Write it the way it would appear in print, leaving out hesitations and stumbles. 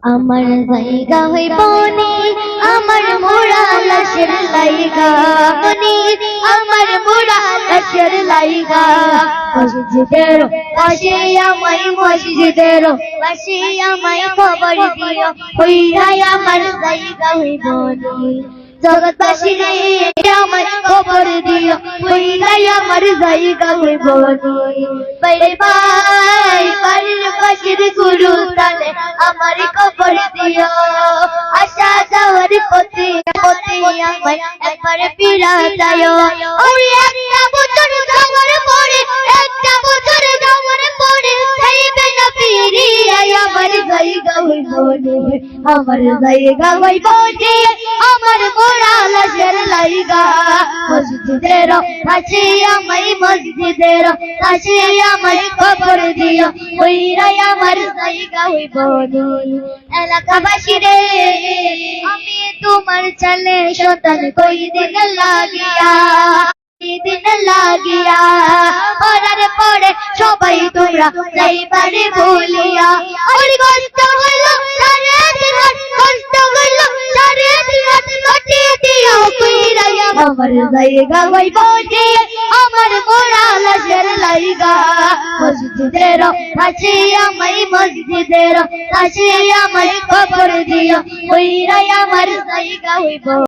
আমার জায়গা হইব নি আমার মোরা লাশের লাইগা মনি আমার মোরা লাশের লাইগা মসজিদের পাশে আমায় মসজিদের পাশে আমায় খবর দিও হইরাই আমার জায়গা হইব নি জগৎবাসী রে আমায় খবর দিও হইরাই আমার জায়গা হইব নি বাইরে ভাই বাড়ির পাশের গুরু তালে আমার খবর দিও আশা যাওয়ার পথে পথে আমায় একবার ফিরা যাও ওই একটা বছর যাওয়ার পরে একটা বছর যাওয়ার পরে চাইবে না ফিরিয়া আমার জায়গা হইব নি আমার জায়গা হইব নি আমার মোরা লাশের লাইগা মসজিদের পাশে আমায় মসজিদের পাশে আমায় খবর দিও ওইরাই আমার জায়গা হইব নি এলাকাবাসী রে আমি তোমার চলে শতান কই দিন লাগিয়া দিন লাগিয়া পড়ার পরে সবাই তোমরা যাইবারে বলিয়া ওই কষ্ট হইলো সারে দিন কষ্ট হইলো সারে দিন লটিয়ে দিও কইরাই আমার জায়গা হইব নি আমার মোরা লাশের লাইগা মসজিদের পাশে আমায় মসজিদের পাশে আমায় খবর দিও ওইরাই আমার জায়গা হইব।